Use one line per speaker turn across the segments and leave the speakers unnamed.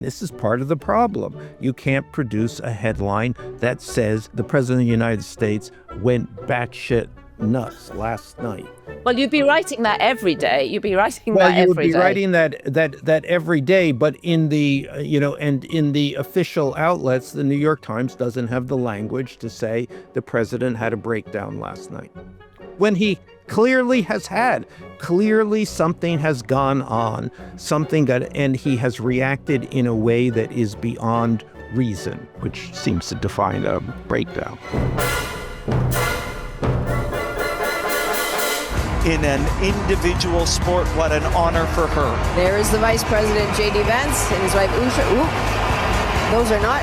This is part of the problem. You can't produce a headline that says the President of the United States went batshit nuts last night.
Well, you'd be writing that every day. You'd be writing
Well,
that
you
every
would be
day.
writing that every day, but in the and in the official outlets, the New York Times doesn't have the language to say the president had a breakdown last night, when he clearly has had. Clearly something has gone on, and he has reacted in a way that is beyond reason, which seems to define a breakdown.
In an individual sport, what an honor for her.
There is the Vice President, J.D. Vance, and his wife, Usha. Ooh, those are not,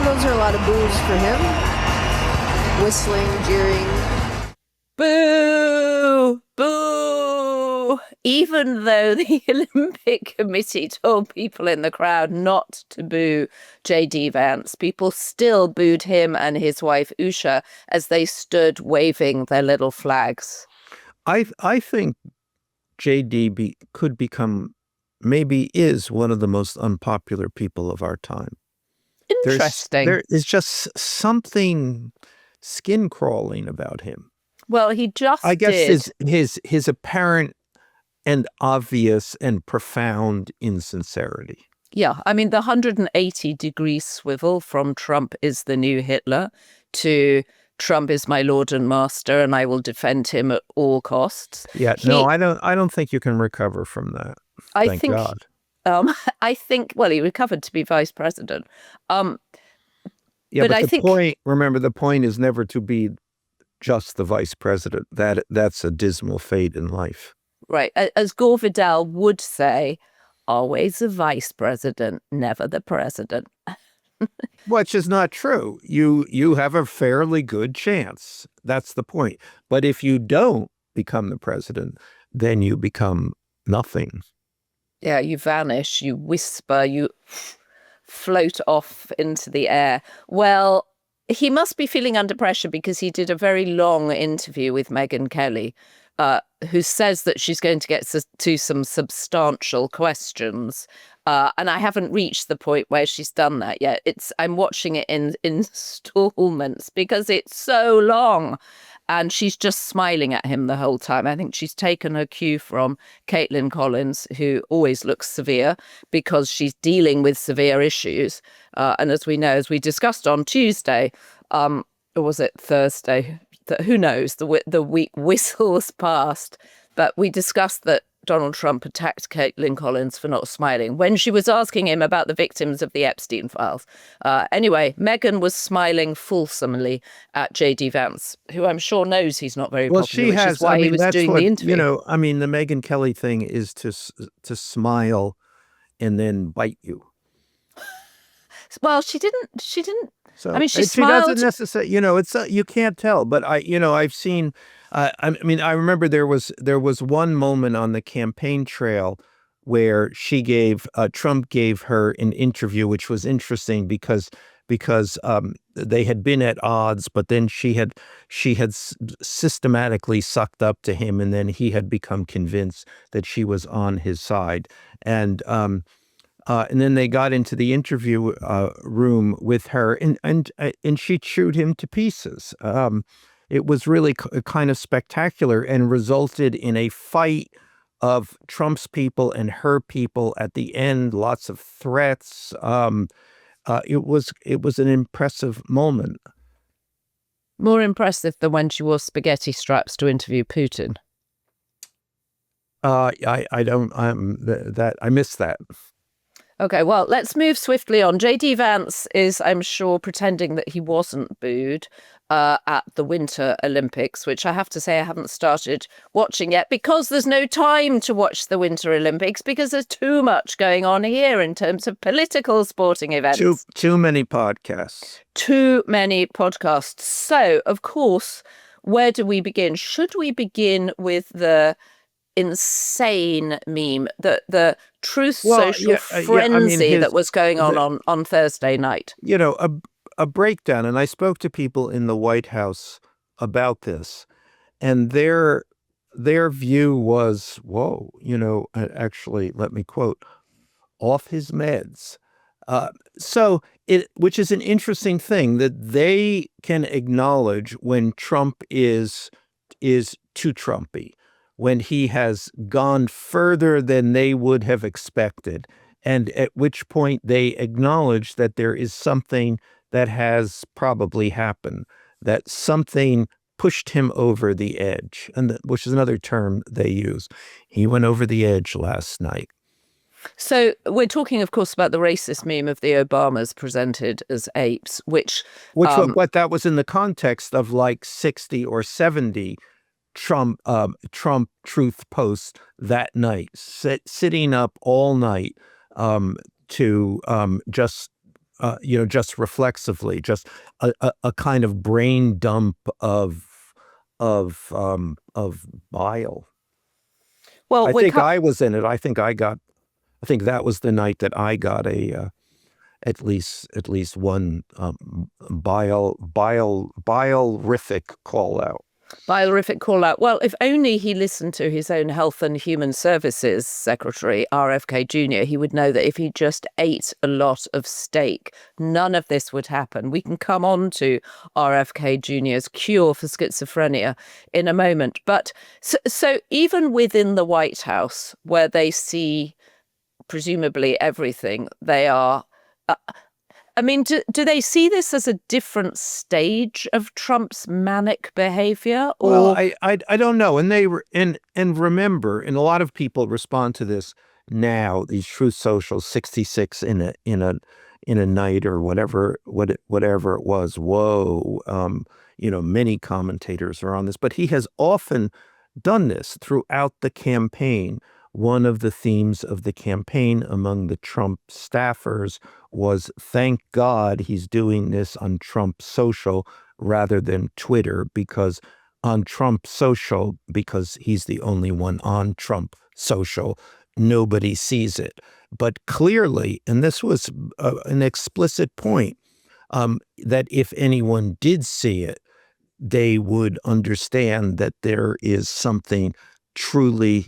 those are a lot of boos for him. Whistling, jeering.
Boo! Boo! Even though the Olympic Committee told people in the crowd not to boo J.D. Vance, people still booed him and his wife, Usha, as they stood waving their little flags.
I think J.D. could become, maybe is one of the most unpopular people of our time.
Interesting.
There is just something skin crawling about him.
Well, he just
I guess
did.
his apparent and obvious and profound insincerity.
Yeah, I mean, the 180-degree swivel from Trump is the new Hitler to Trump is my lord and master and I will defend him at all costs.
Yeah, no, I don't think you can recover from that. Thank God.
I think, well, he recovered to be vice president.
Yeah, but
I think
remember, the point is never to be just the vice president. That's a dismal fate in life.
Right. As Gore Vidal would say, always the vice president, never the president.
Which is not true. You have a fairly good chance. That's the point. But if you don't become the president, then you become nothing.
Yeah, you vanish, you whisper, you float off into the air. Well, he must be feeling under pressure because he did a very long interview with Megyn Kelly, who says that she's going to get to some substantial questions. And I haven't reached the point where she's done that yet. I'm watching it in installments because it's so long. And she's just smiling at him the whole time. I think she's taken her cue from Caitlin Collins, who always looks severe because she's dealing with severe issues. And as we know, as we discussed on Tuesday, or was it Thursday? Who knows? The week whistles past. But we discussed that Donald Trump attacked Caitlin Collins for not smiling when she was asking him about the victims of the Epstein files. Anyway, Megyn was smiling fulsomely at J.D. Vance, who I'm sure knows he's not very popular, which is why he was doing the interview.
The Megyn Kelly thing is to smile and then bite you.
Well, she didn't.
So,
I mean, she
smiled.
She
doesn't necessarily, it's you can't tell. But I've seen. I remember there was one moment on the campaign trail where Trump gave her an interview, which was interesting because they had been at odds, but then she had systematically sucked up to him, and then he had become convinced that she was on his side, and then they got into the interview room with her, and she chewed him to pieces. It was really kind of spectacular and resulted in a fight of Trump's people and her people at the end. Lots of threats. It was an impressive moment.
More impressive than when she wore spaghetti straps to interview Putin.
I missed that.
Okay, well, let's move swiftly on. J.D. Vance is, I'm sure, pretending that he wasn't booed at the Winter Olympics, which I have to say I haven't started watching yet because there's no time to watch the Winter Olympics because there's too much going on here in terms of political sporting events.
Too many podcasts.
Too many podcasts. So, of course, where do we begin? Should we begin with the insane meme, the truth social frenzy that was going on Thursday night?
A breakdown, and I spoke to people in the White House about this, and their view was, whoa, actually, let me quote, off his meds. Which is an interesting thing, that they can acknowledge when Trump is too Trumpy, when he has gone further than they would have expected, and at which point they acknowledge that there is something that has probably happened, that something pushed him over the edge, which is another term they use. He went over the edge last night.
So we're talking, of course, about the racist meme of the Obamas presented as apes, which
what that was in the context of like 60 or 70 Trump truth posts that night, sitting up all night to just reflexively, just a kind of brain dump of bile.
Well,
I think I was in it. I think that was the night that I got at least one bile-rific call out.
Bile-rific call out. Well, if only he listened to his own Health and Human Services Secretary, RFK Jr., he would know that if he just ate a lot of steak, none of this would happen. We can come on to RFK Jr.'s cure for schizophrenia in a moment. But so even within the White House, where they see presumably everything, they are... do they see this as a different stage of Trump's manic behavior? Or...
Well, I don't know. And remember, and a lot of people respond to this now, these truth socials, 66 in a night or whatever it was. Whoa. Many commentators are on this, but he has often done this throughout the campaign. One of the themes of the campaign among the Trump staffers was, thank God he's doing this on Trump Social rather than Twitter, because on Trump Social, because he's the only one on Trump Social, nobody sees it. But clearly, and this was an explicit point, that if anyone did see it, they would understand that there is something truly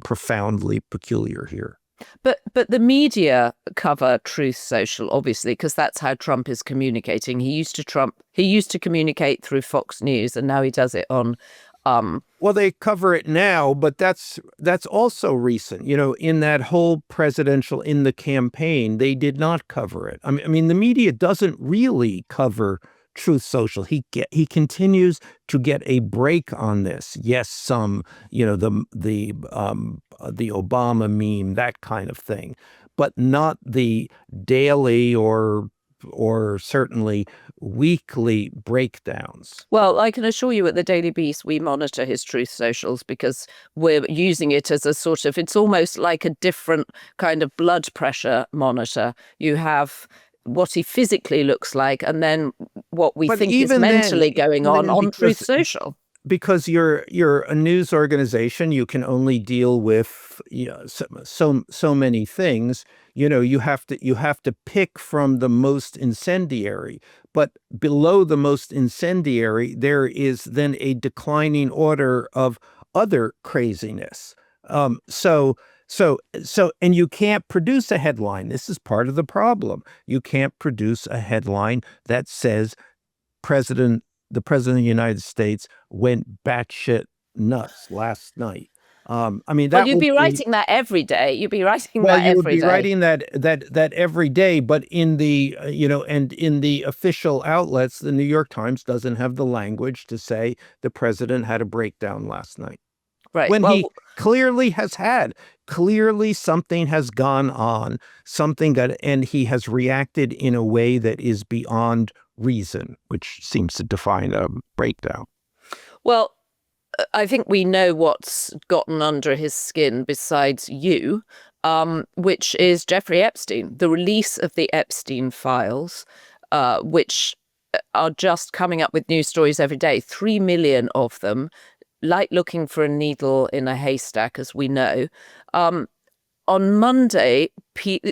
profoundly peculiar here.
But the media cover Truth Social, obviously, because that's how Trump is communicating. He used to communicate through Fox News, and now he does it on
well, they cover it now, but that's also recent. In that whole in the campaign, they did not cover it. I mean, the media doesn't really cover Truth Social. He continues to get a break on this. Yes, some, the Obama meme, that kind of thing, but not the daily or certainly weekly breakdowns.
Well, I can assure you at the Daily Beast, we monitor his Truth Socials because we're using it as a sort of, it's almost like a different kind of blood pressure monitor. You have what he physically looks like, and then what we think is mentally going on Truth Social.
Because you're a news organization, you can only deal with so many things. You have to pick from the most incendiary, but below the most incendiary, there is then a declining order of other craziness. So, and you can't produce a headline. This is part of the problem. You can't produce a headline that says the President of the United States went batshit nuts last night. That
you'd be writing that every day. You'd be writing that every day.
Well, you would be writing that every day. But in the and in the official outlets, the New York Times doesn't have the language to say the president had a breakdown last night.
Right.
When he clearly has had, something has gone on, and he has reacted in a way that is beyond reason, which seems to define a breakdown.
Well, I think we know what's gotten under his skin besides you, which is Jeffrey Epstein, the release of the Epstein files, which are just coming up with news stories every day, 3 million of them, like looking for a needle in a haystack, as we know. On Monday,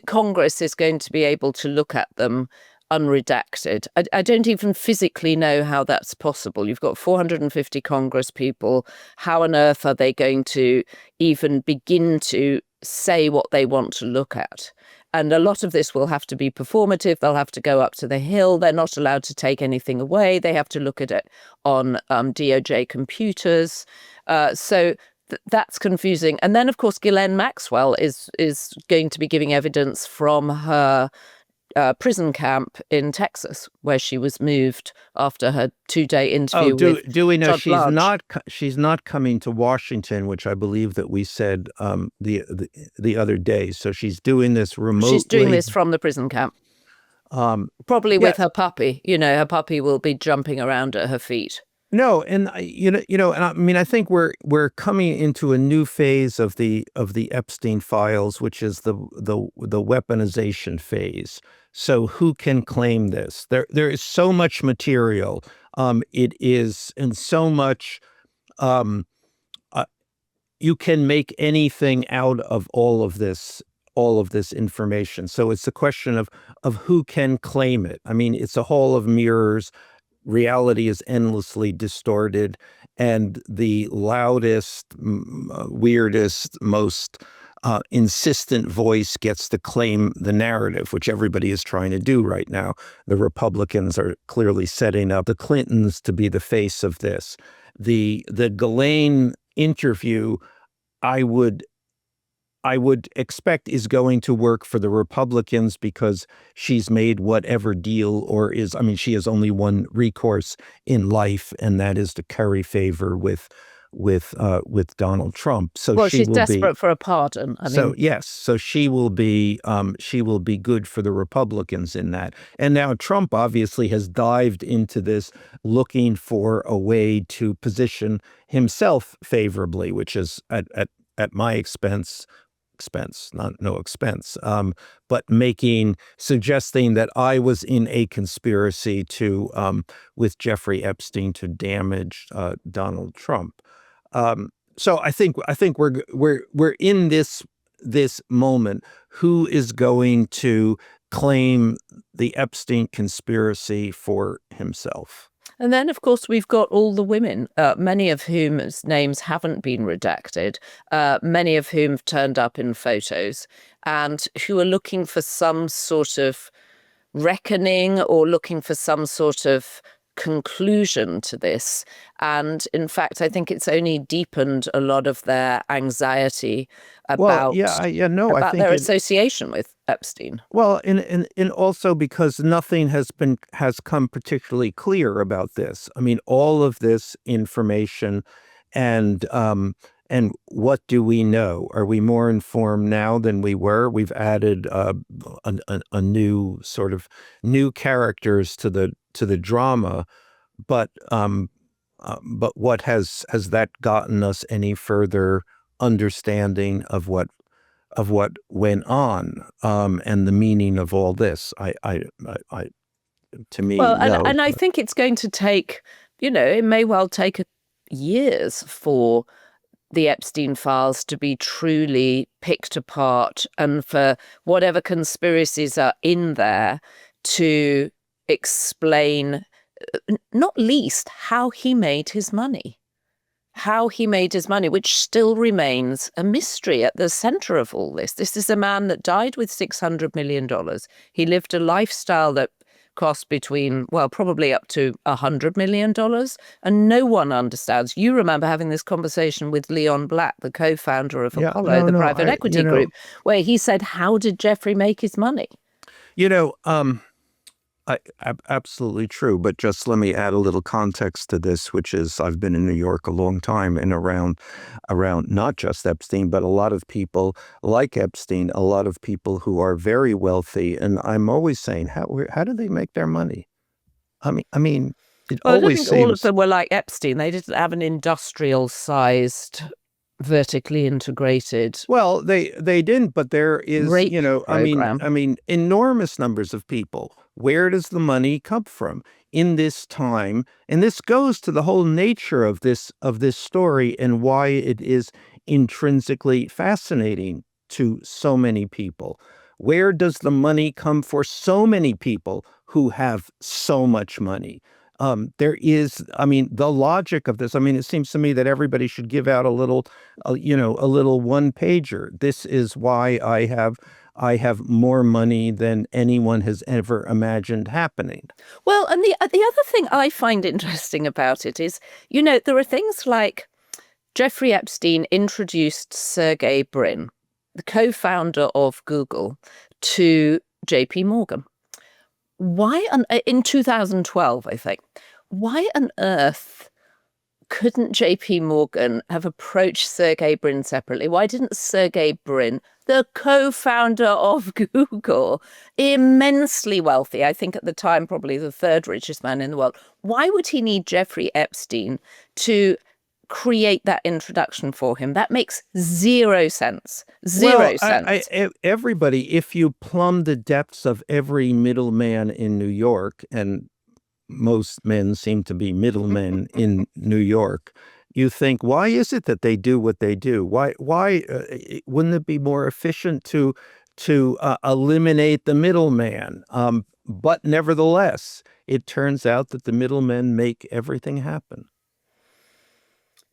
Congress is going to be able to look at them unredacted. I don't even physically know how that's possible. You've got 450 Congress people. How on earth are they going to even begin to say what they want to look at? And a lot of this will have to be performative. They'll have to go up to the Hill. They're not allowed to take anything away. They have to look at it on DOJ computers. So that's confusing. And then, of course, Ghislaine Maxwell is going to be giving evidence from her prison camp in Texas, where she was moved after her 2-day interview with
do we know
Todd Blanche.
she's not coming to Washington, which I believe that we said the other day. So she's doing this remotely.
She's doing this from the prison camp, probably with her puppy. Her puppy will be jumping around at her feet.
No, and and I mean, I think we're coming into a new phase of the Epstein files, which is the weaponization phase. So who can claim this? There is so much material. It is, and so much. You can make anything out of all of this information. So it's a question of who can claim it. I mean, it's a hall of mirrors. Reality is endlessly distorted, and the loudest, weirdest, most insistent voice gets to claim the narrative, which everybody is trying to do right now. The Republicans are clearly setting up the Clintons to be the face of this. The Ghislaine interview, I would expect, is going to work for the Republicans because she's made whatever deal she has only one recourse in life, and that is to curry favor with Donald Trump. So
she's desperate for a pardon.
So she will be good for the Republicans in that. And now Trump obviously has dived into this, looking for a way to position himself favorably, which is at my expense, not no expense, but suggesting that I was in a conspiracy with Jeffrey Epstein to damage Donald Trump. So I think we're in this moment. Who is going to claim the Epstein conspiracy for himself?
And then, of course, we've got all the women, many of whose names haven't been redacted, many of whom have turned up in photos, and who are looking for some sort of reckoning or looking for some sort of conclusion to this. And in fact, I think it's only deepened a lot of their anxiety about their association with Epstein.
Well, and also because nothing has come particularly clear about this. I mean, all of this information, and what do we know? Are we more informed now than we were? We've added a new sort of new characters to the drama, but what has that gotten us any further understanding of what went on, and the meaning of all this? To me,
well,
no.
And I think it's going to take, it may well take years for the Epstein files to be truly picked apart, and for whatever conspiracies are in there to explain, not least, how he made his money. Which still remains a mystery at the center of all this. This is a man that died with $600 million. He lived a lifestyle that cost probably up to $100 million. And no one understands. You remember having this conversation with Leon Black, the co-founder of Apollo, the private equity group, where he said, how did Jeffrey make his money?
Absolutely true. But just let me add a little context to this, which is I've been in New York a long time, and around not just Epstein, but a lot of people like Epstein, a lot of people who are very wealthy. And I'm always saying, how do they make their money? I mean,
I don't think all of them were like Epstein. They didn't have an industrial-sized, vertically integrated.
Well, they didn't, but there is,
program.
I mean, enormous numbers of people. Where does the money come from in this time? And this goes to the whole nature of this story, and why it is intrinsically fascinating to so many people. Where does the money come for so many people who have so much money? There is, the logic of this. It seems to me that everybody should give out a little one pager. This is why I have I have more money than anyone has ever imagined happening.
Well, and the other thing I find interesting about it is, there are things like Jeffrey Epstein introduced Sergey Brin, the co-founder of Google, to JP Morgan. In 2012, I think. Why on earth couldn't JP Morgan have approached Sergey Brin separately? Why didn't Sergey Brin, the co-founder of Google, immensely wealthy, I think at the time probably the third richest man in the world, why would he need Jeffrey Epstein to create that introduction for him? That makes zero sense. Zero sense.
Everybody, if you plumb the depths of every middleman in New York, and most men seem to be middlemen in New York, you think, why is it that they do what they do? Why wouldn't it be more efficient to eliminate the middleman? But nevertheless, it turns out that the middlemen make everything happen.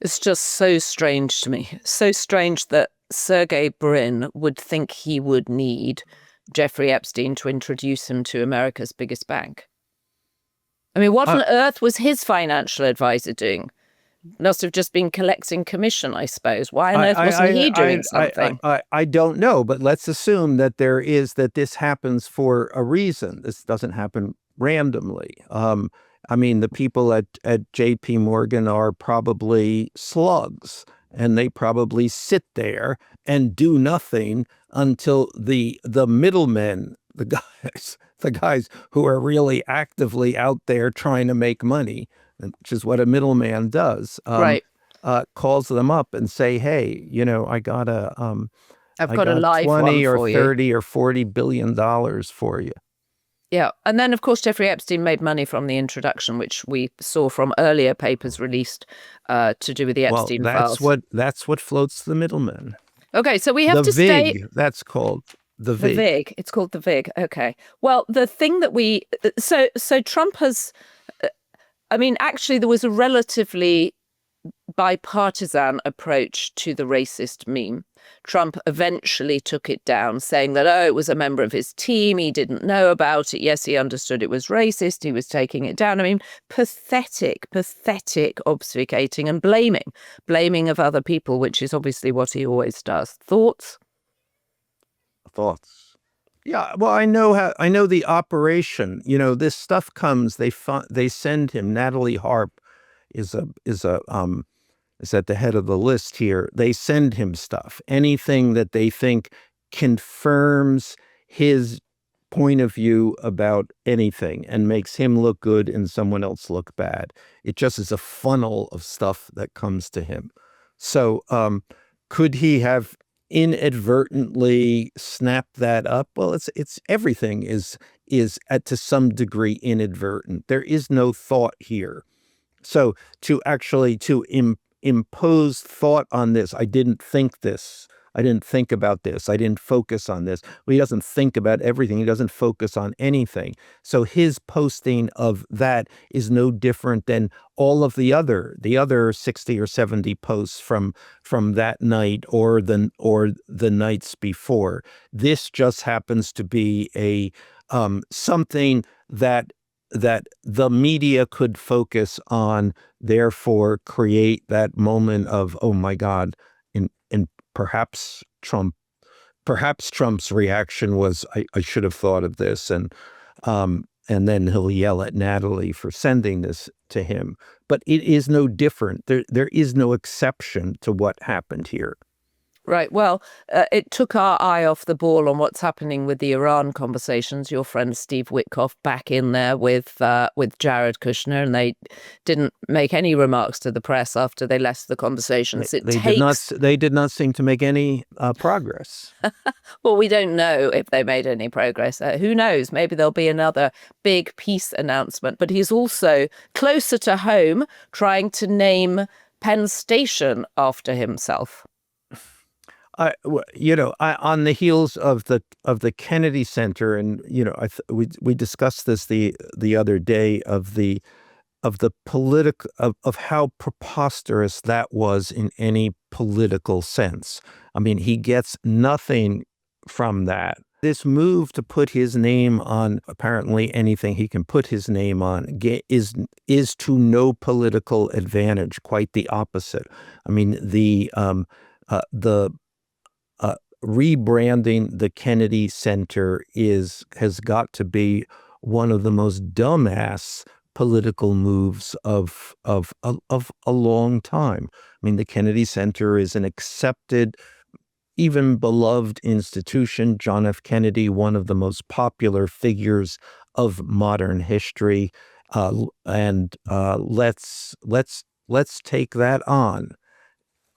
It's just so strange to me. So strange that Sergey Brin would think he would need Jeffrey Epstein to introduce him to America's biggest bank. I mean, what on earth was his financial advisor doing? Must have just been collecting commission, I suppose. Why on earth wasn't he doing something?
I don't know, but let's assume that this happens for a reason. This doesn't happen randomly. I mean, the people at JP Morgan are probably slugs, and they probably sit there and do nothing until the middlemen, the guys who are really actively out there trying to make money, which is what a middleman does,
right,
calls them up and say, hey, I've got a
live
20
one
or
for
30
you.
or $40 billion for you.
Yeah. And then, of course, Jeffrey Epstein made money from the introduction, which we saw from earlier papers released to do with the Epstein files.
That's what floats the middleman.
Okay, so we have
the
to
VIG,
stay...
That's called the
VIG. The VIG. It's called the VIG. Okay. Well, the thing that we... So Trump has... I mean, actually, there was a relatively bipartisan approach to the racist meme. Trump eventually took it down, saying that, it was a member of his team. He didn't know about it. Yes, he understood it was racist. He was taking it down. I mean, pathetic obfuscating and blaming of other people, which is obviously what he always does. Thoughts?
Yeah, well, I know the operation. This stuff comes. They send him. Natalie Harp is at the head of the list here. They send him stuff. Anything that they think confirms his point of view about anything and makes him look good and someone else look bad. It just is a funnel of stuff that comes to him. So could he have inadvertently snapped that up? Well, it's everything is to some degree inadvertent. There is no thought here. So to impose thought on this, I didn't think about this. I didn't focus on this. Well, he doesn't think about everything. He doesn't focus on anything. So his posting of that is no different than all of the other 60 or 70 posts from that night or the nights before. This just happens to be a something that the media could focus on, therefore create that moment of, oh my God, and perhaps Trump's reaction was, I should have thought of this, and then he'll yell at Natalie for sending this to him. But it is no different. There is no exception to what happened here.
Right. Well, it took our eye off the ball on what's happening with the Iran conversations. Your friend Steve Witkoff back in there with Jared Kushner, and they didn't make any remarks to the press after they left the conversations.
They did not seem to make any progress.
Well, we don't know if they made any progress. Who knows? Maybe there'll be another big peace announcement. But he's also closer to home, trying to name Penn Station after himself.
On the heels of the Kennedy Center, and we discussed this the other day of the of how preposterous that was in any political sense. I mean, he gets nothing from that. This move to put his name on apparently anything he can put his name on is to no political advantage. Quite the opposite. I mean, the rebranding the Kennedy Center has got to be one of the most dumbass political moves of a long time. I mean, the Kennedy Center is an accepted, even beloved institution. John F. Kennedy, one of the most popular figures of modern history, and let's take that on.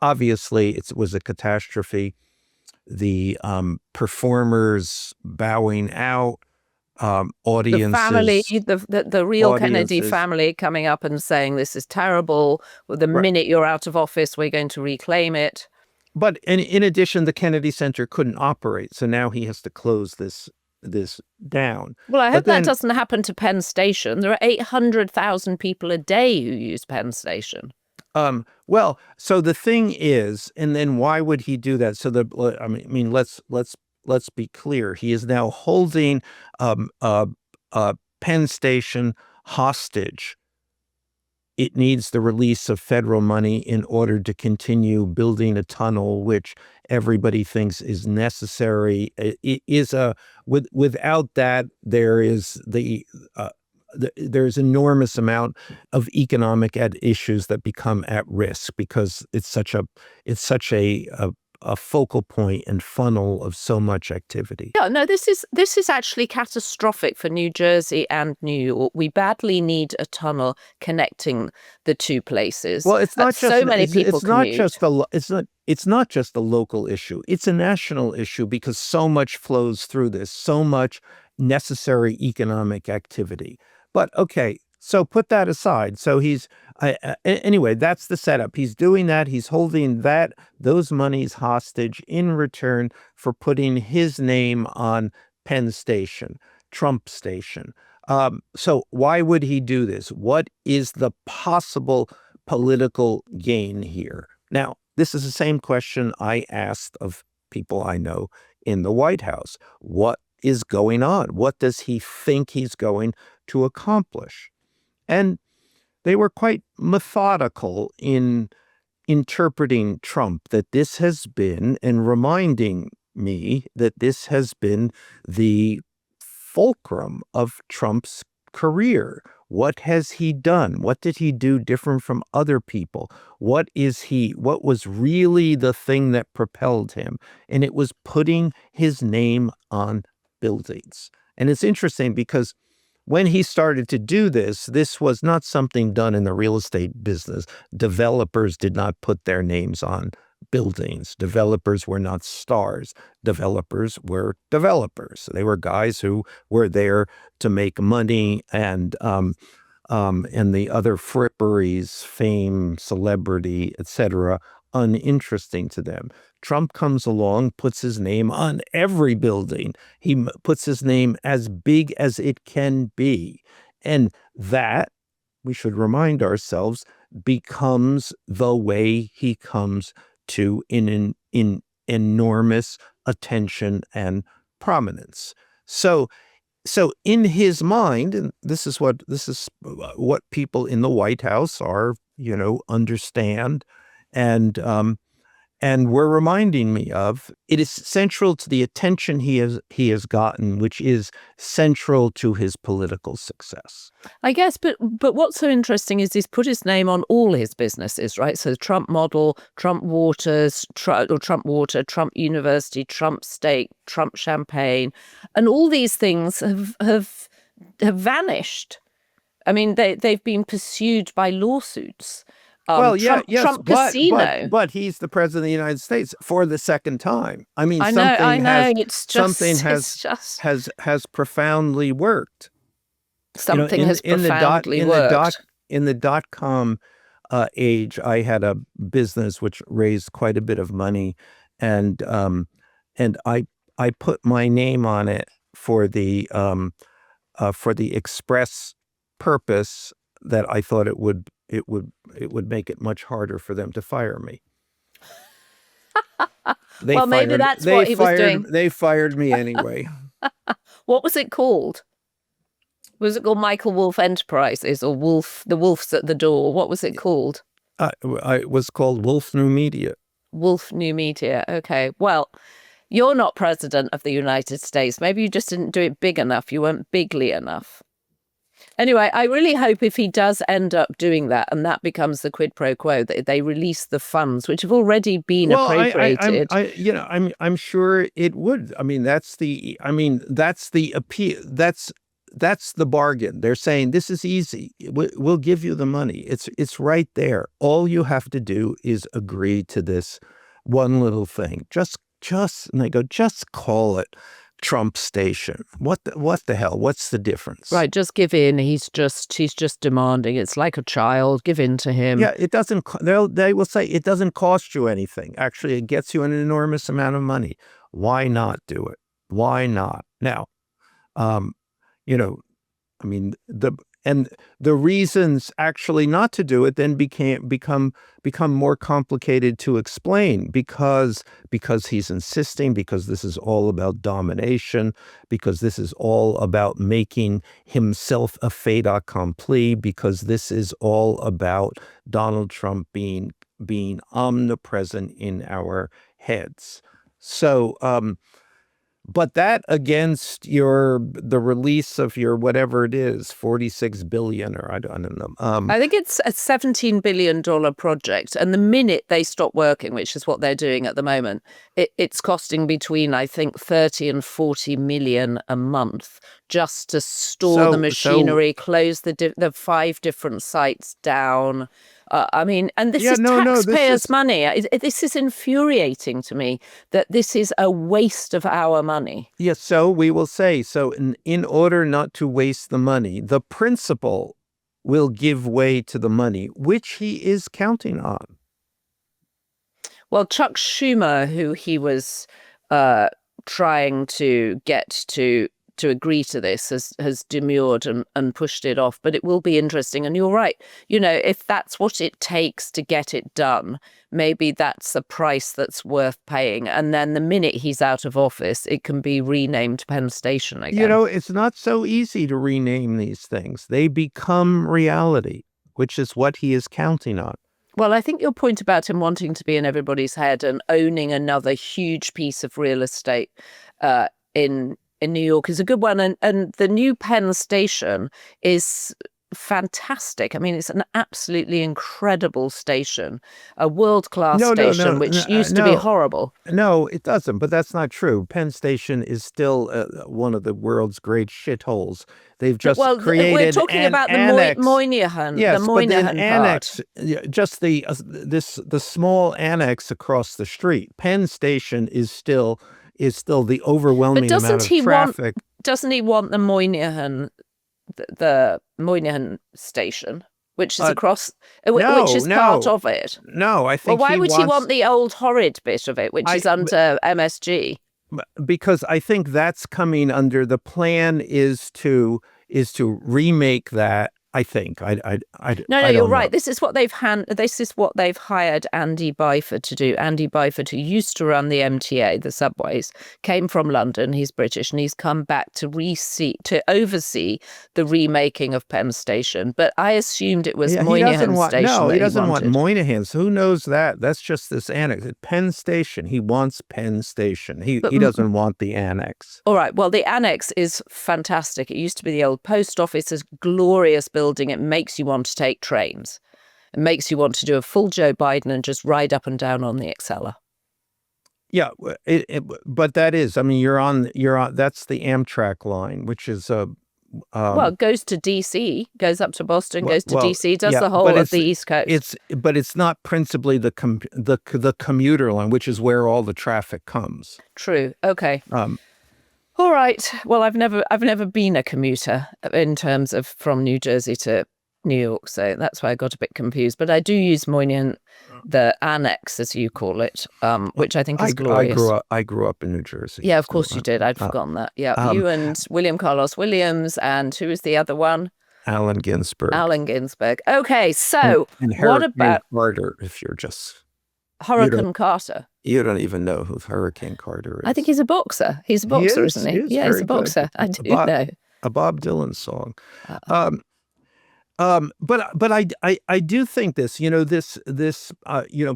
Obviously, it was a catastrophe. The performers bowing out, audiences,
the family, the real Kennedy
audiences.
family coming up and saying this is terrible. The
Right.
minute you're out of office, we're going to reclaim
But in addition, the Kennedy Center couldn't operate, so now he has to close this down.
Well, I
But
hope that
then,
doesn't happen to Penn Station. There are 800,000 people a day who use Penn Station.
well, so the thing is, and then why would he do that? So I mean, let's be clear. He is now holding Penn Station hostage. It needs the release of federal money in order to continue building a tunnel, which everybody thinks is necessary. It is without that, there's enormous amount of economic issues that become at risk because it's such a focal point and funnel of so much activity.
Yeah, no, this is actually catastrophic for New Jersey and New York. We badly need a tunnel connecting the two places.
Well, it's not just
so many people
it's not
commute.
just it's not just a local issue. It's a national issue because so much flows through this, so much necessary economic activity. But okay, so put that aside. So anyway, that's the setup. He's doing that. He's holding those monies hostage in return for putting his name on Penn Station, Trump Station. So why would he do this? What is the possible political gain here? Now, this is the same question I asked of people I know in the White House. What is going on? What does he think he's going to accomplish? And they were quite methodical in interpreting Trump, that this has been, and reminding me that this has been the fulcrum of Trump's career. What has he done? What did he do different from other people? What was really the thing that propelled him? And it was putting his name on buildings. And it's interesting because when he started to do this was not something done in the real estate business. Developers did not put their names on buildings. Developers were not stars. Developers were developers. They were guys who were there to make money and the other fripperies, fame, celebrity, etc., uninteresting to them. Trump comes along, puts his name on every building. He puts his name as big as it can be. And that, we should remind ourselves, becomes the way he comes to in enormous attention and prominence. So in his mind, and this is what people in the White House are, understand, and were reminding me of, it is central to the attention he has gotten, which is central to his political success.
I guess, but what's so interesting is he's put his name on all his businesses, right? So Trump Model, Trump Waters, Trump Water, Trump University, Trump Steak, Trump Champagne, and all these things have vanished. I mean, they've been pursued by lawsuits. Trump Casino.
But he's the president of the United States for the second time. I mean,
I know. It's just
something has profoundly worked.
Something has profoundly worked.
In the dot-com age, I had a business which raised quite a bit of money, and I put my name on it for the express purpose that I thought it would make it much harder for them to fire me.
Well, maybe that's what he was doing.
They fired me anyway.
What was it called? Was it called Michael Wolff Enterprises or The Wolf's at the Door? What was it called?
It was called Wolff New Media.
Wolff New Media. Okay. Well, you're not president of the United States. Maybe you just didn't do it big enough. You weren't bigly enough. Anyway, I really hope if he does end up doing that and that becomes the quid pro quo, that they release the funds, which have already been appropriated.
I'm sure it would. I mean, that's the appeal. That's the bargain. They're saying this is easy. We'll give you the money. It's right there. All you have to do is agree to this one little thing. And they go, just call it Trump Station. What the hell? What's the difference?
Right, just give in. He's just demanding. It's like a child. Give in to him.
Yeah, it doesn't. They will say it doesn't cost you anything. Actually, it gets you an enormous amount of money. Why not do it? Why not? Now, I mean, the reasons actually not to do it then become more complicated to explain because he's insisting, because this is all about domination, because this is all about making himself a fait accompli, because this is all about Donald Trump being omnipresent in our heads. So, but that against the release of your whatever it is, 46 billion, or I don't know.
I think it's a $17 billion project. And the minute they stop working, which is what they're doing at the moment, it's costing between, I think, 30 and 40 million a month just to store the machinery, close the 5 different sites down. I mean, and this is taxpayers' money. This is infuriating to me that this is a waste of our money.
Yes, so we will say, in order not to waste the money, the principal will give way to the money, which he is counting on.
Well, Chuck Schumer, who he was trying to get to agree to this, has demurred and pushed it off. But it will be interesting. And you're right. If that's what it takes to get it done, maybe that's a price that's worth paying. And then the minute he's out of office, it can be renamed Penn Station again.
It's not so easy to rename these things. They become reality, which is what he is counting on.
Well, I think your point about him wanting to be in everybody's head and owning another huge piece of real estate in New York is a good one. And the new Penn Station is fantastic. I mean, it's an absolutely incredible station, a world-class station, which used to be horrible.
No, it doesn't. But that's not true. Penn Station is still one of the world's great shitholes. They've just created
we're talking about the Moynihan.
Yes,
the Moynihan
but then annex, just the small annex across the street. Penn Station is still the overwhelming amount of traffic.
Doesn't he want the Moynihan, the Moynihan station, which is across, which is part of it?
No, I think.
Well, why would he want the old horrid bit of it, which is under MSG?
Because I think that's coming under. The plan is to remake that. I think.
No, you're right. This is what they've hired Andy Byford to do. Andy Byford, who used to run the MTA, the subways, came from London. He's British, and he's come back to oversee the remaking of Penn Station. But I assumed it was Moynihan Station.
No, he doesn't want Moynihan's. Who knows that? That's just this annex. Penn Station. He wants Penn Station. He doesn't want the annex.
All right. Well, the annex is fantastic. It used to be the old post office, a glorious building. It makes you want to take trains. It makes you want to do a full Joe Biden and just ride up and down on the Acela.
Yeah, but that is. I mean, you're on. That's the Amtrak line, which is
well, it goes to DC, goes up to Boston, goes to DC, does the whole of the East Coast.
But it's not principally the commuter line, which is where all the traffic comes.
True. Okay. All right. Well, I've never been a commuter in terms of from New Jersey to New York, so that's why I got a bit confused. But I do use Moynihan, the annex, as you call it, which I think is glorious.
I grew up in New Jersey.
Yeah, of course you did. I'd forgotten that. Yeah, you and William Carlos Williams, and who was the other one?
Allen Ginsberg.
Okay, so
and
what about
Carter? If you're just
Hurricane Carter.
You don't even know who Hurricane Carter is.
I think he's a boxer. He's a boxer, isn't he?
Is
Yeah, he's
very
a boxer.
good.
I do know.
A Bob Dylan song. But I do think this,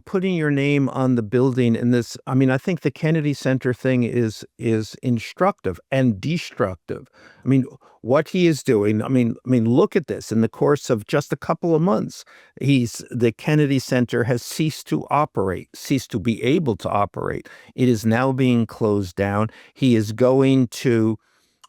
putting your name on the building and this, I mean, I think the Kennedy Center thing is instructive and destructive. I mean, what he is doing, I mean, look at this. In the course of just a couple of months, the Kennedy Center has ceased to be able to operate. It is now being closed down. He is going to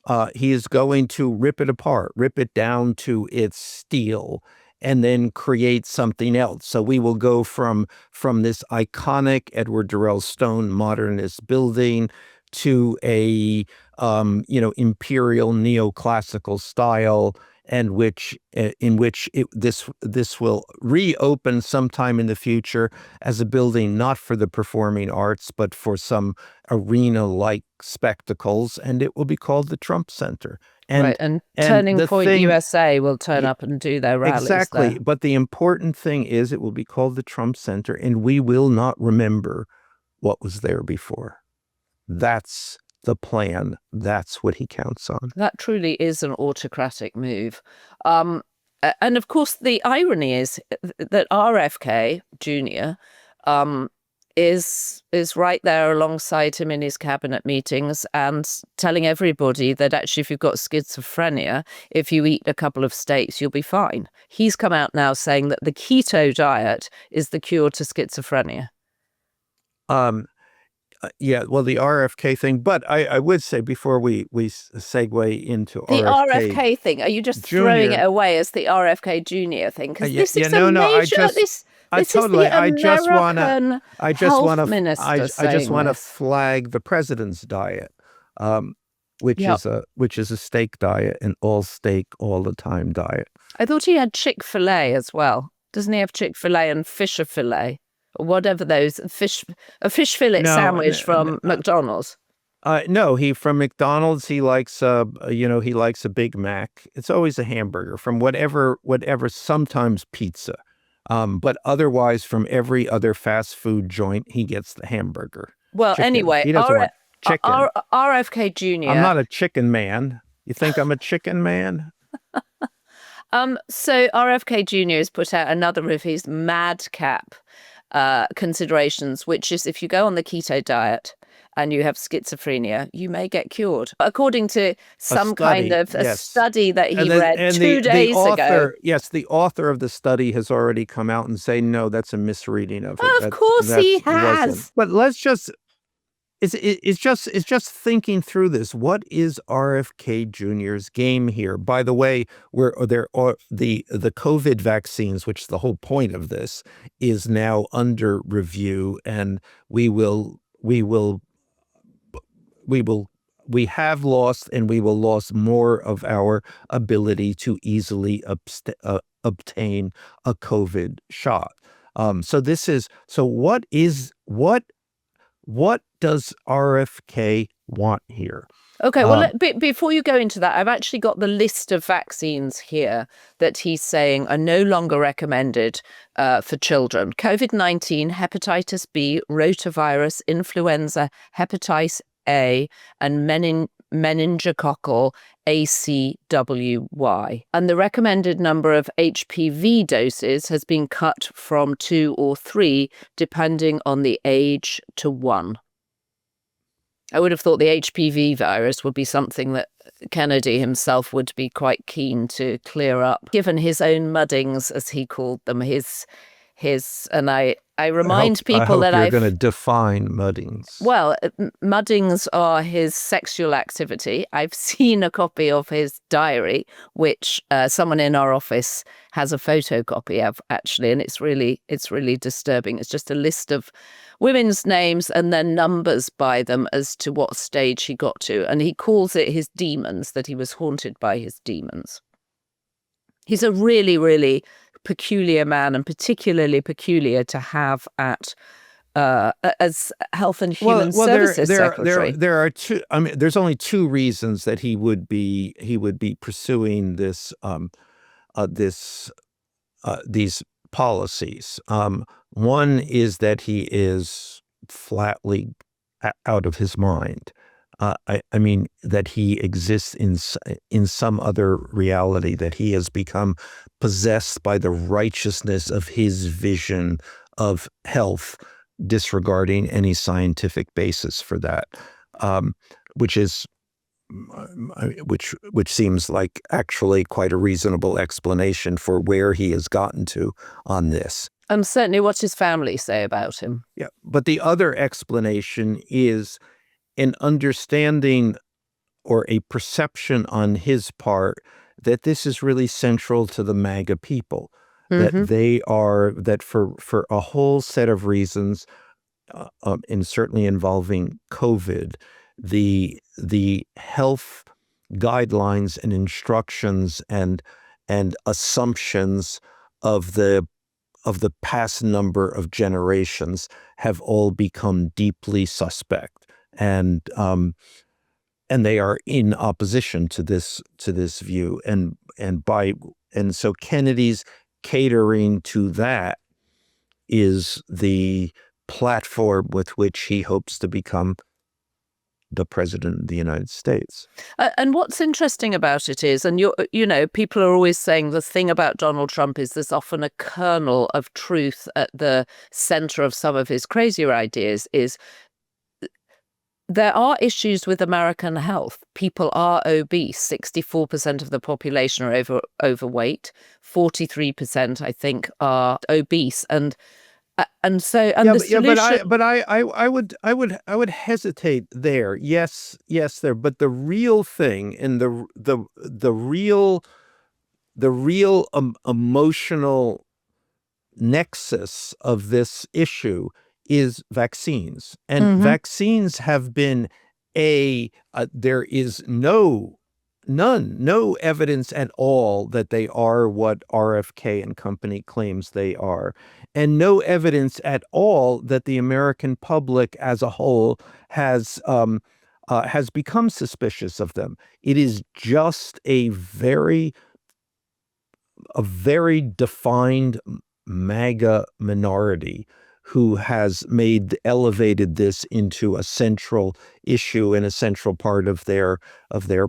rip it apart, rip it down to its steel, and then create something else. So we will go from this iconic Edward Durrell Stone modernist building to a imperial neoclassical style, and in which this will reopen sometime in the future as a building not for the performing arts but for some arena-like spectacles, and it will be called the Trump Center.
And Turning Point USA will turn up and do their rallies.
Exactly,
there.
But the important thing is it will be called the Trump Center, and we will not remember what was there before. That's the plan. That's what he counts on.
That truly is an autocratic move. And of course, the irony is that RFK Jr. Is right there alongside him in his cabinet meetings and telling everybody that actually if you've got schizophrenia, if you eat a couple of steaks, you'll be fine. He's come out now saying that the keto diet is the cure to schizophrenia.
Yeah, well, the RFK thing, but I would say before we segue into
the RFK thing, are you just throwing it away as the RFK Jr. thing? Because this is a major. I just want
to flag the president's diet, which is a steak diet, an all steak all the time diet.
I thought he had Chick-fil-A as well. Doesn't he have Chick-fil-A and Fisher Filet? Or whatever a fish fillet sandwich from McDonald's.
No, from McDonald's he likes he likes a Big Mac. It's always a hamburger from whatever, sometimes pizza. But otherwise from every other fast food joint he gets the hamburger.
Well, chicken. Anyway,
he doesn't want chicken.
RFK Jr.
I'm not a chicken man. You think I'm a chicken man?
So RFK Jr. has put out another of his madcap considerations, which is if you go on the keto diet and you have schizophrenia, you may get cured. According to some kind of study that he read 2 days ago.
Yes, the author of the study has already come out and say, no, that's a misreading of it.
Of course he has.
But let's just, it's just thinking through this. What is RFK Jr.'s game here? By the way, the COVID vaccines, which is the whole point of this, is now under review, and we have lost and we will lose more of our ability to easily obtain a COVID shot. What does RFK want here?
Okay, well, before you go into that, I've actually got the list of vaccines here that he's saying are no longer recommended for children. COVID-19, hepatitis B, rotavirus, influenza, hepatitis A, and meningococcal ACWY. And the recommended number of HPV doses has been cut from 2 or 3, depending on the age, to 1. I would have thought the HPV virus would be something that Kennedy himself would be quite keen to clear up, given his own muddings, as he called them, and I remind people that
you're going to define muddings.
Well, muddings are his sexual activity. I've seen a copy of his diary, which someone in our office has a photocopy of, actually, and it's really disturbing. It's just a list of women's names and then numbers by them as to what stage he got to, and he calls it his demons, that he was haunted by his demons. He's a really, really peculiar man, and particularly peculiar to have at as Health and Human Services Secretary.
There are two. I mean, there's only 2 reasons that he would be pursuing these policies. One is that he is flatly out of his mind. I mean, that he exists in some other reality, that he has become possessed by the righteousness of his vision of health, disregarding any scientific basis for that, which seems like actually quite a reasonable explanation for where he has gotten to on this.
And certainly what his family say about him.
Yeah, but the other explanation is an understanding or a perception on his part that this is really central to the MAGA people, that they are, that for a whole set of reasons, and certainly involving COVID, the health guidelines and instructions and assumptions of the past number of generations have all become deeply suspect, and they are in opposition to this view, and so Kennedy's catering to that is the platform with which he hopes to become the president of the United States.
And what's interesting about it is, and people are always saying the thing about Donald Trump is there's often a kernel of truth at the center of some of his crazier ideas, is there are issues with American health. People are obese. 64% of the population are overweight. 43%, I think, are obese. And the solution.
But I would hesitate there. Yes, there. But the real thing, and the real emotional nexus of this issue is vaccines, and vaccines have been there is no evidence at all that they are what RFK and company claims they are, and no evidence at all that the American public as a whole has become suspicious of them. It is just a very defined MAGA minority who has elevated this into a central issue and a central part of their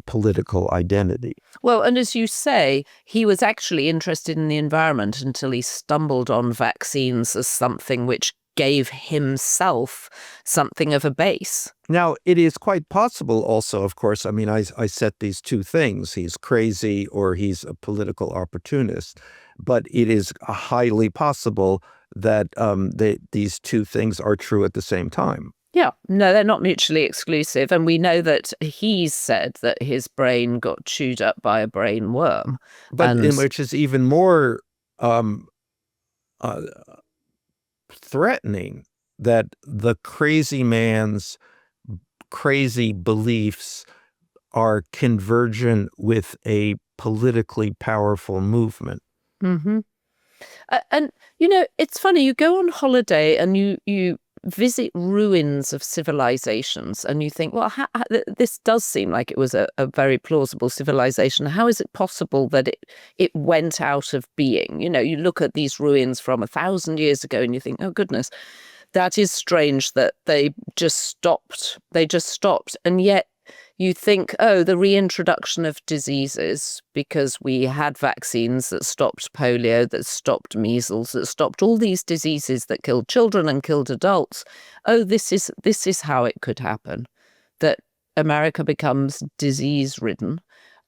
political identity.
Well, and as you say, he was actually interested in the environment until he stumbled on vaccines as something which gave himself something of a base.
Now, it is quite possible also, of course, I mean, I set these two things. He's crazy or he's a political opportunist. But it is highly possible that these two things are true at the same time.
Yeah, no, they're not mutually exclusive. And we know that he's said that his brain got chewed up by a brain worm.
Which is even more threatening, that the crazy man's crazy beliefs are convergent with a politically powerful movement.
Mm-hmm. And, it's funny, you go on holiday and you visit ruins of civilizations and you think, well, this does seem like it was a very plausible civilization. How is it possible that it went out of being? You look at these ruins from 1,000 years ago and you think, oh, goodness, that is strange that they just stopped. And yet you think, oh, the reintroduction of diseases, because we had vaccines that stopped polio, that stopped measles, that stopped all these diseases that killed children and killed adults. Oh, this is how it could happen, that America becomes disease-ridden,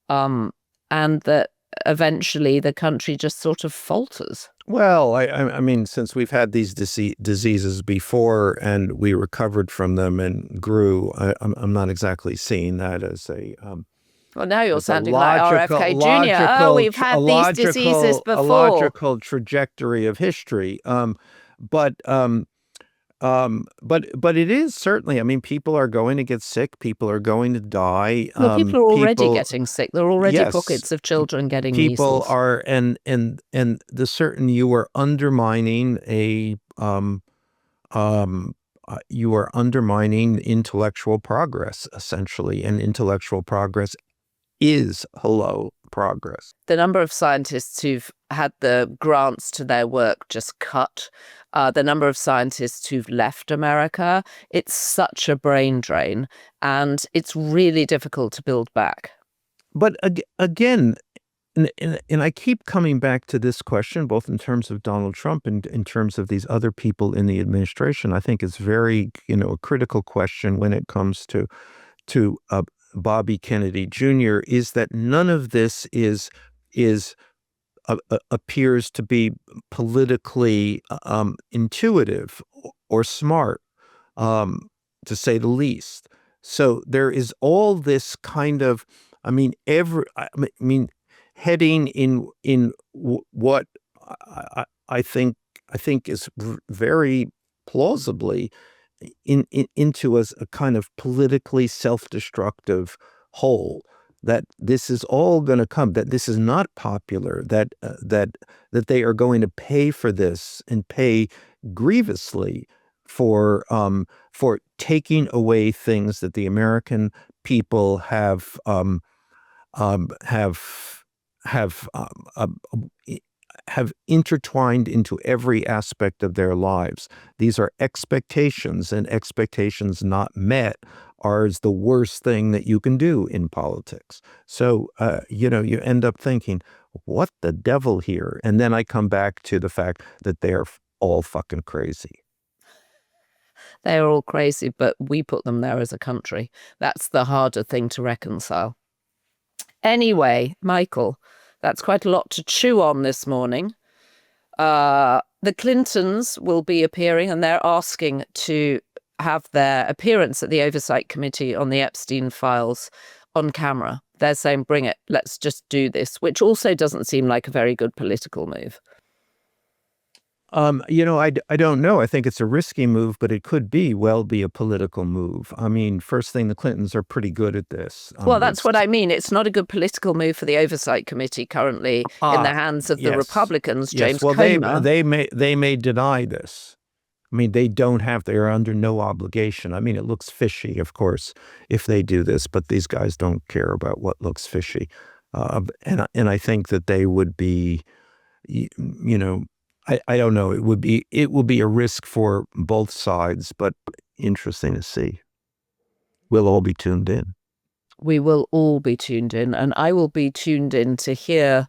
and that eventually the country just sort of falters.
Well, I mean, since we've had these diseases before and we recovered from them and grew, I'm not exactly seeing that as a
well, now you're sounding like RFK Jr. Oh, we've had these diseases before.
A logical trajectory of history. But it is certainly, I mean, people are going to get sick. People are going to die.
Well, people are already getting sick. There are already pockets of children getting
people
measles.
Are, and you are undermining you are undermining intellectual progress, essentially. And intellectual progress is, progress.
The number of scientists who've had the grants to their work just cut, the number of scientists who've left America, it's such a brain drain, and it's really difficult to build back.
But again, and I keep coming back to this question, both in terms of Donald Trump and in terms of these other people in the administration. I think it's very, a critical question when it comes to Bobby Kennedy Jr. is that none of this appears to be politically intuitive or smart, to say the least. So there is all this kind of, heading in what I think is very plausibly into a kind of politically self-destructive hole, that this is all going to come, that this is not popular, that they are going to pay for this and pay grievously for taking away things that the American people have intertwined into every aspect of their lives. These are expectations, and expectations not met is the worst thing that you can do in politics. So, you end up thinking, what the devil here? And then I come back to the fact that they're all fucking crazy.
They are all crazy, but we put them there as a country. That's the harder thing to reconcile. Anyway, Michael, that's quite a lot to chew on this morning. The Clintons will be appearing, and they're asking to have their appearance at the Oversight Committee on the Epstein files on camera. They're saying, bring it, let's just do this, which also doesn't seem like a very good political move.
I don't know. I think it's a risky move, but it could be a political move. First thing, the Clintons are pretty good at this.
Well, that's what I mean. It's not a good political move for the Oversight Committee currently in the hands of the Republicans, James Comer.
They may deny this. They don't have, they're under no obligation. It looks fishy, of course, if they do this, but these guys don't care about what looks fishy. And I think that they would be, I don't know. It will be a risk for both sides, but interesting to see. We'll all be tuned in.
We will all be tuned in, and I will be tuned in to hear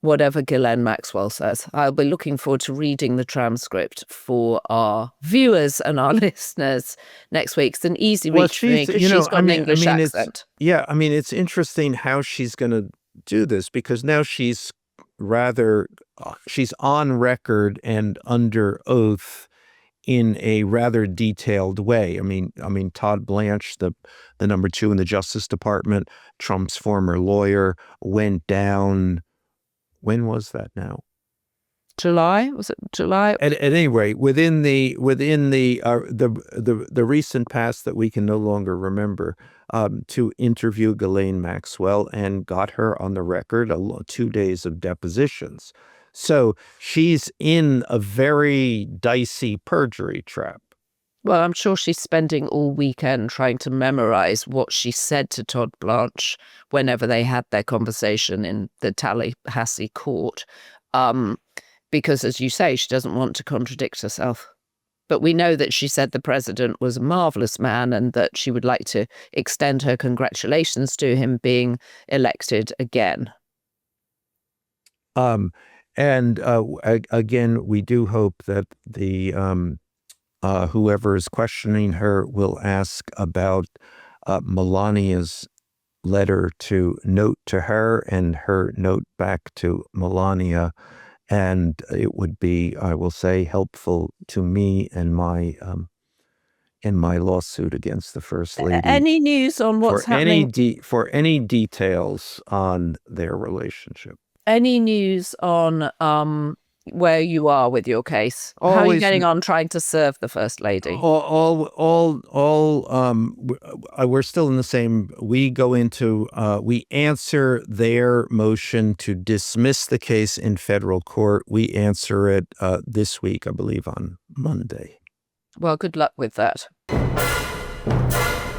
whatever Ghislaine Maxwell says. I'll be looking forward to reading the transcript for our viewers and our listeners next week. It's an easy reach for me because she's got an English accent.
It's interesting how she's going to do this, because now she's on record and under oath in a rather detailed way. Todd Blanche, the number 2 in the Justice Department, Trump's former lawyer, went down. When was that now?
July? Was it July?
At any rate, within the recent past that we can no longer remember, to interview Ghislaine Maxwell, and got her on the record 2 days of depositions. So she's in a very dicey perjury trap.
Well, I'm sure she's spending all weekend trying to memorize what she said to Todd Blanche whenever they had their conversation in the Tallahassee court. Because, as you say, she doesn't want to contradict herself. But we know that she said the president was a marvelous man, and that she would like to extend her congratulations to him being elected again.
Again, we do hope that the whoever is questioning her will ask about Melania's note to her and her note back to Melania. And it would be, I will say, helpful to me and my lawsuit against the First Lady.
Any news on what's happening?
For any details on their relationship.
Any news on where you are with your case? How are you getting on trying to serve the First Lady?
We're still in the same. We go into, we answer their motion to dismiss the case in federal court. We answer it this week, I believe, on Monday.
Well, good luck with that.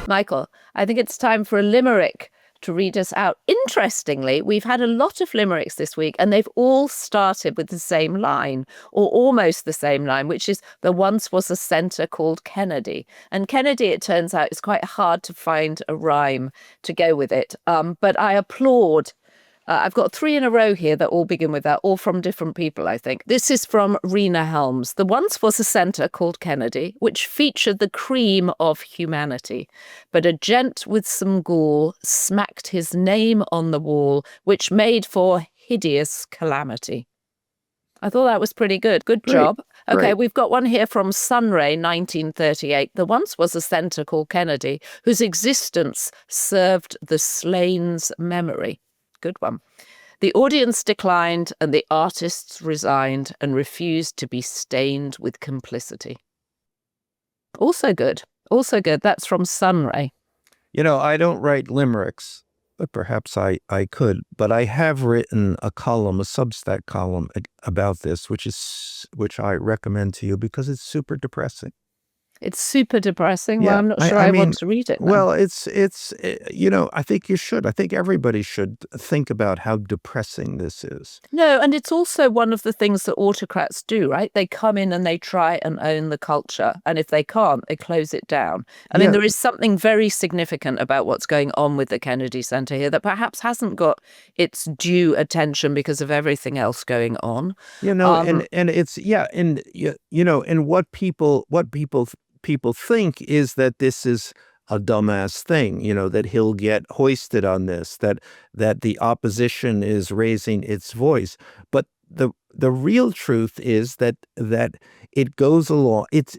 Michael, I think it's time for a limerick to read us out. Interestingly, we've had a lot of limericks this week, and they've all started with the same line, or almost the same line, which is, there once was a centre called Kennedy. And Kennedy, it turns out, is quite hard to find a rhyme to go with it. But I applaud. I've got 3 in a row here that all begin with that, all from different people, I think. This is from Rena Helms. There once was a centre called Kennedy, which featured the cream of humanity. But a gent with some gall smacked his name on the wall, which made for hideous calamity. I thought that was pretty good. Good job. Okay,
Great.
we've got one here from Sunray, 1938. There once was a centre called Kennedy, whose existence served the slain's memory. Good one. The audience declined and the artists resigned and refused to be stained with complicity. Also good. Also good. That's from Sunray.
You know, I don't write limericks, but perhaps I could. But I have written a column, a Substack column about this, which I recommend to you because it's super depressing.
It's super depressing. Well,
Yeah,
I'm not sure I want to read it now.
Well, it's you know, I think you should. I think everybody should think about how depressing this is.
No, and it's also one of the things that autocrats do, right? They come in and they try and own the culture. And if they can't, they close it down. I mean, there is something very significant about what's going on with the Kennedy Center here that perhaps hasn't got its due attention because of everything else going on.
You know, and it's and you know, and what people think is that this is a dumbass thing, you know, that he'll get hoisted on this, that the opposition is raising its voice. But the real truth is that it goes along. It's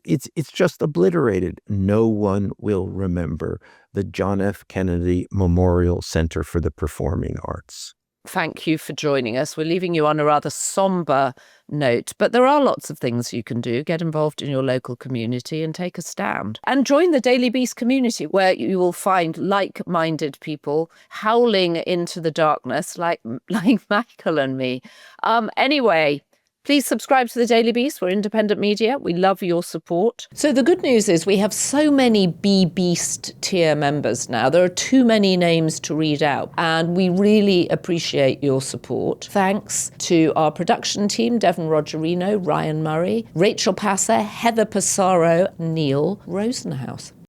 just obliterated. No one will remember the John F. Kennedy Memorial Center for the Performing Arts.
Thank you for joining us. We're leaving you on a rather somber note, but there are lots of things you can do. Get involved in your local community and take a stand. And join the Daily Beast community, where you will find like-minded people howling into the darkness like Michael and me. Anyway, please subscribe to the Daily Beast. We're independent media. We love your support. So the good news is we have so many Beast tier members now. There are too many names to read out, and we really appreciate your support. Thanks to our production team, Devon Rogerino, Ryan Murray, Rachel Passer, Heather Passaro, Neil Rosenhouse.